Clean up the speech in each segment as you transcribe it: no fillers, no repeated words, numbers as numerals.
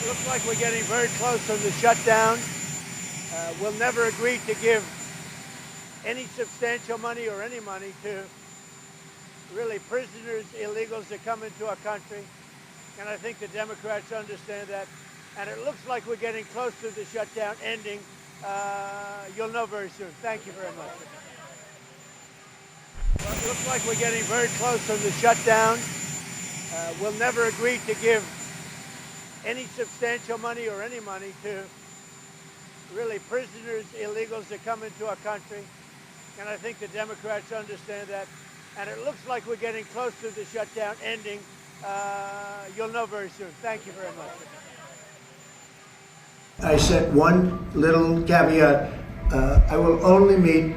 Looks like we're getting very close to the shutdown. We'll never agree to give any substantial money or any money to really prisoners, illegals that come into our country. And I think the Democrats understand that. And it looks like we're getting close to the shutdown ending. You'll know very soon. Thank you very much. Well, it looks like we're getting very close to the shutdown. We'll never agree to give any substantial money or any money to really prisoners, illegals that come into our country. And I think the Democrats understand that. And it looks like we're getting close to the shutdown ending. You'll know very soon. Thank you very much. I set one little caveat. I will only meet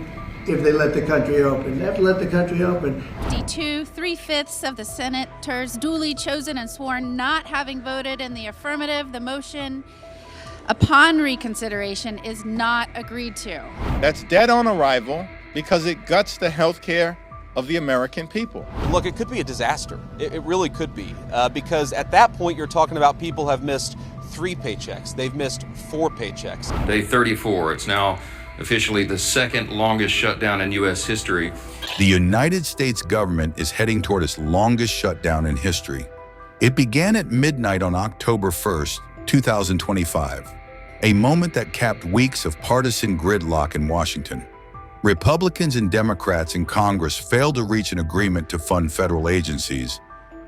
if they let the country open. They have to let the country open. 52, 3/5 of the senators duly chosen and sworn not having voted in the affirmative, the motion upon reconsideration is not agreed to. That's dead on arrival because it guts the health care of the American people. Look, it could be a disaster. It really could be. Because at that point, you're talking about people have missed 3 paychecks. They've missed 4 paychecks. Day 34. It's now officially the second longest shutdown in U.S. history. The United States government is heading toward its longest shutdown in history. It began at midnight on October 1st, 2025, a moment that capped weeks of partisan gridlock in Washington. Republicans and Democrats in Congress failed to reach an agreement to fund federal agencies,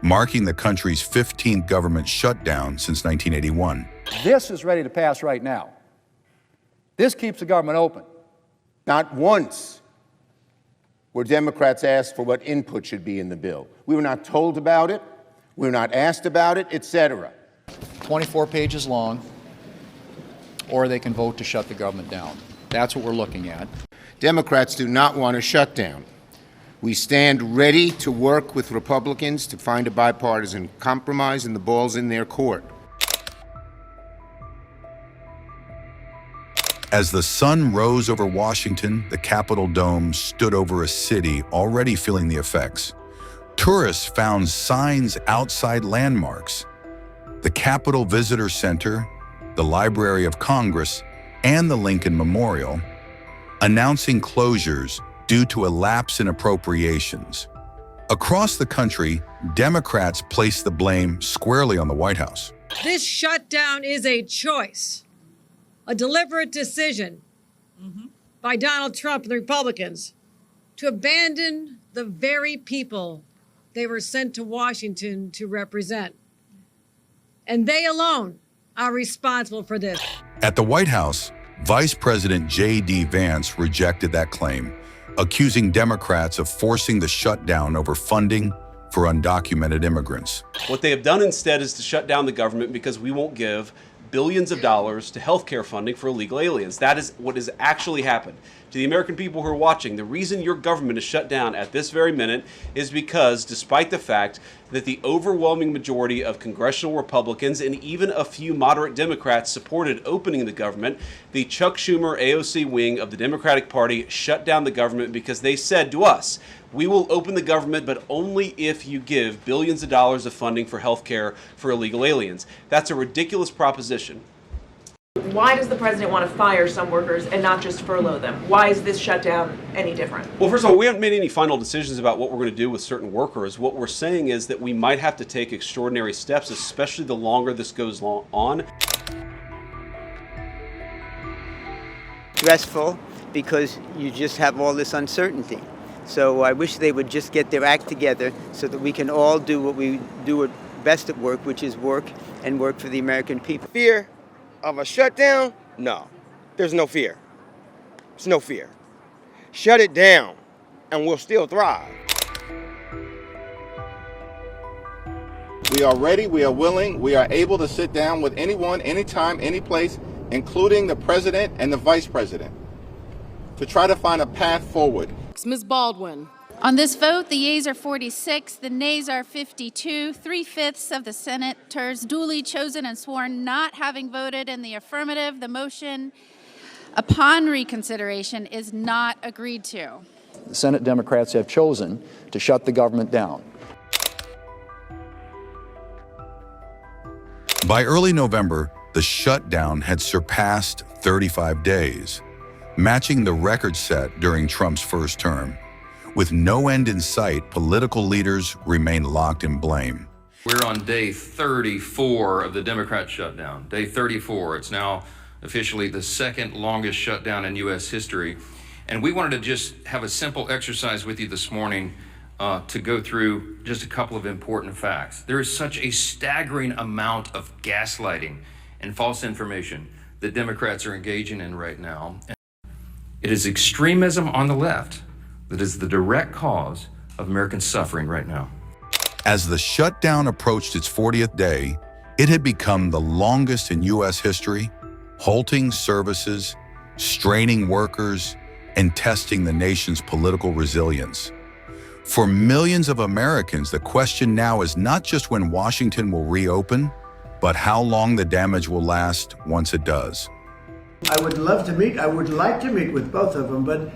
marking the country's 15th government shutdown since 1981. This is ready to pass right now. This keeps the government open. Not once were Democrats asked for what input should be in the bill. We were not told about it, we were not asked about it, etc. 24 pages long, or they can vote to shut the government down. That's what we're looking at. Democrats do not want a shutdown. We stand ready to work with Republicans to find a bipartisan compromise, and the ball's in their court. As the sun rose over Washington, the Capitol dome stood over a city already feeling the effects. Tourists found signs outside landmarks. The Capitol Visitor Center, the Library of Congress, and the Lincoln Memorial, announcing closures due to a lapse in appropriations. Across the country, Democrats placed the blame squarely on the White House. This shutdown is a choice, a deliberate decision by Donald Trump and the Republicans to abandon the very people they were sent to Washington to represent. And they alone are responsible for this. At the White House, Vice President J.D. Vance rejected that claim, accusing Democrats of forcing the shutdown over funding for undocumented immigrants. What they have done instead is to shut down the government because we won't give billions of dollars to healthcare funding for illegal aliens. That is what has actually happened. To the American people who are watching, the reason your government is shut down at this very minute is because, despite the fact that the overwhelming majority of congressional Republicans and even a few moderate Democrats supported opening the government, the Chuck Schumer AOC wing of the Democratic Party shut down the government because they said to us, we will open the government, but only if you give billions of dollars of funding for health care for illegal aliens. That's a ridiculous proposition. Why does the president want to fire some workers and not just furlough them? Why is this shutdown any different? Well, first of all, we haven't made any final decisions about what we're going to do with certain workers. What we're saying is that we might have to take extraordinary steps, especially the longer this goes on. Stressful because you just have all this uncertainty. So I wish they would just get their act together so that we can all do what we do best at work, which is work and work for the American people. Fear of a shutdown? No, there's no fear. There's no fear. Shut it down and we'll still thrive. We are ready, we are willing, we are able to sit down with anyone, anytime, any place, including the president and the vice president, to try to find a path forward. Ms. Baldwin. On this vote, the yeas are 46, the nays are 52, 3/5 of the senators duly chosen and sworn not having voted in the affirmative, the motion upon reconsideration is not agreed to. The Senate Democrats have chosen to shut the government down. By early November, the shutdown had surpassed 35 days, matching the record set during Trump's first term. With no end in sight, political leaders remain locked in blame. We're on day 34 of the Democrat shutdown. Day 34. It's now officially the second longest shutdown in U.S. history. And we wanted to just have a simple exercise with you this morning to go through just a couple of important facts. There is such a staggering amount of gaslighting and false information that Democrats are engaging in right now. It is extremism on the left that is the direct cause of American suffering right now. As the shutdown approached its 40th day, it had become the longest in U.S. history, halting services, straining workers, and testing the nation's political resilience. For millions of Americans, the question now is not just when Washington will reopen, but how long the damage will last once it does. I would like to meet with both of them, but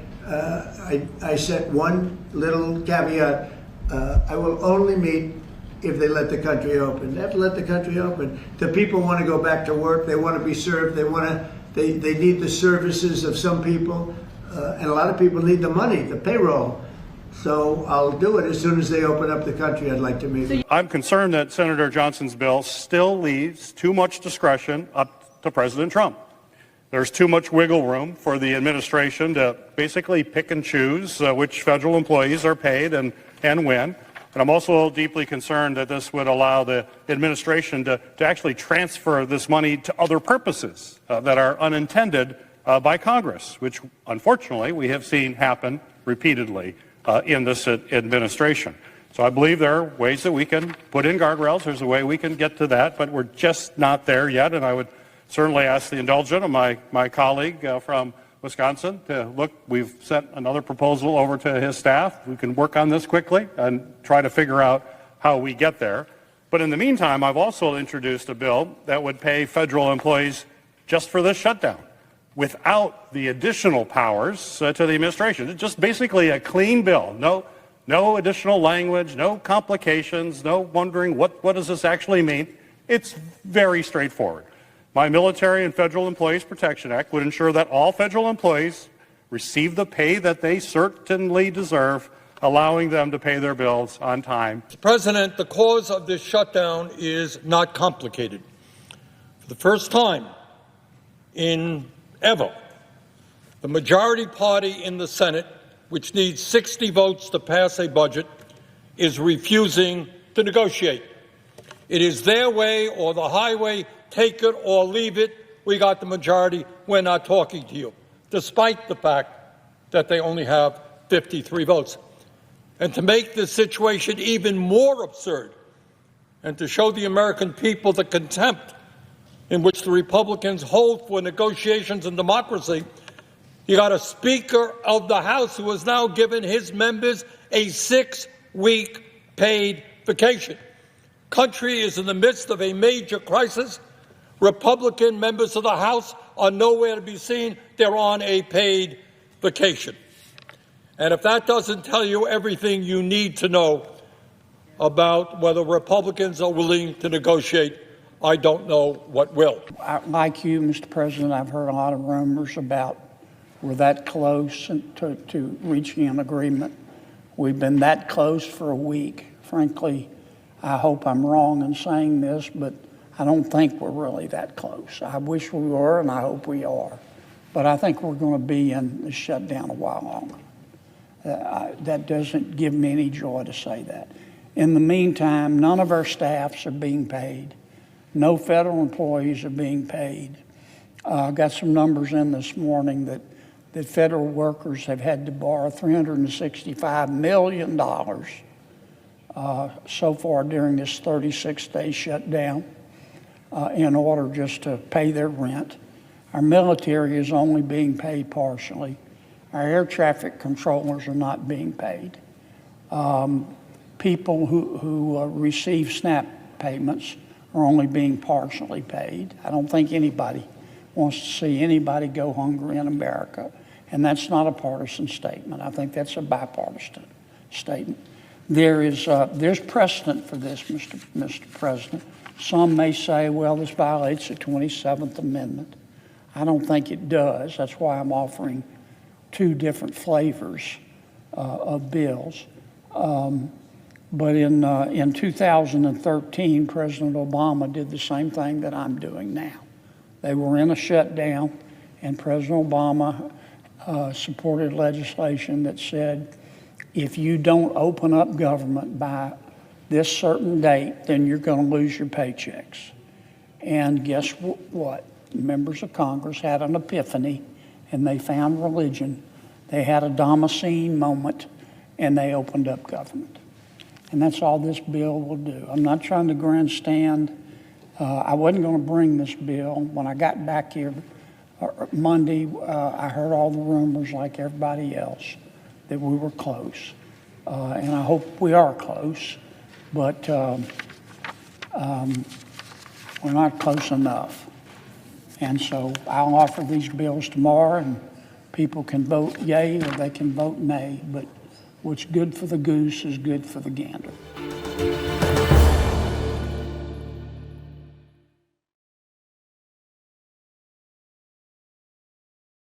I set one little caveat. I will only meet if they let the country open. They have to let the country open. The people want to go back to work. They want to be served. They need the services of some people, and a lot of people need the money, the payroll. So I'll do it as soon as they open up the country. I'd like to meet. I'm concerned that Senator Johnson's bill still leaves too much discretion up to President Trump. There's too much wiggle room for the administration to basically pick and choose which federal employees are paid and when. And I'm also deeply concerned that this would allow the administration to actually transfer this money to other purposes that are unintended by Congress, which unfortunately we have seen happen repeatedly in this administration. So I believe there are ways that we can put in guardrails. There's a way we can get to that, but we're just not there yet. And I would certainly ask the indulgence of my colleague from Wisconsin to look. We've sent another proposal over to his staff. We can work on this quickly and try to figure out how we get there. But in the meantime, I've also introduced a bill that would pay federal employees just for this shutdown, without the additional powers to the administration. It's just basically a clean bill. No additional language, no complications, no wondering what does this actually mean. It's very straightforward. My Military and Federal Employees Protection Act would ensure that all federal employees receive the pay that they certainly deserve, allowing them to pay their bills on time. Mr. President, the cause of this shutdown is not complicated. For the first time ever, the majority party in the Senate, which needs 60 votes to pass a budget, is refusing to negotiate. It is their way or the highway. Take it or leave it. We got the majority. We're not talking to you, despite the fact that they only have 53 votes. And to make this situation even more absurd and to show the American people the contempt in which the Republicans hold for negotiations and democracy, you got a Speaker of the House who has now given his members a 6-week paid vacation. Country is in the midst of a major crisis. Republican members of the House are nowhere to be seen. They're on a paid vacation. And if that doesn't tell you everything you need to know about whether Republicans are willing to negotiate, I don't know what will. Like you, Mr. President, I've heard a lot of rumors about we're that close to reaching an agreement. We've been that close for a week. Frankly, I hope I'm wrong in saying this, but I don't think we're really that close. I wish we were, and I hope we are. But I think we're going to be in the shutdown a while longer. That doesn't give me any joy to say that. In the meantime, none of our staffs are being paid. No federal employees are being paid. I got some numbers in this morning that federal workers have had to borrow $365 million so far during this 36-day shutdown in order just to pay their rent. Our military is only being paid partially. Our air traffic controllers are not being paid. People who receive SNAP payments are only being partially paid. I don't think anybody wants to see anybody go hungry in America, and that's not a partisan statement. I think that's a bipartisan statement. There's precedent for this, Mr. President. Some may say, well, this violates the 27th Amendment. I don't think it does. That's why I'm offering two different flavors of bills. But in 2013, President Obama did the same thing that I'm doing now. They were in a shutdown, and President Obama supported legislation that said, if you don't open up government by this certain date, then you're going to lose your paychecks. And guess what? Members of Congress had an epiphany, and they found religion. They had a Damascene moment, and they opened up government. And that's all this bill will do. I'm not trying to grandstand. I wasn't going to bring this bill. When I got back here Monday, I heard all the rumors like everybody else that we were close. And I hope we are close, but we're not close enough. And so I'll offer these bills tomorrow, and people can vote yay or they can vote nay. But what's good for the goose is good for the gander.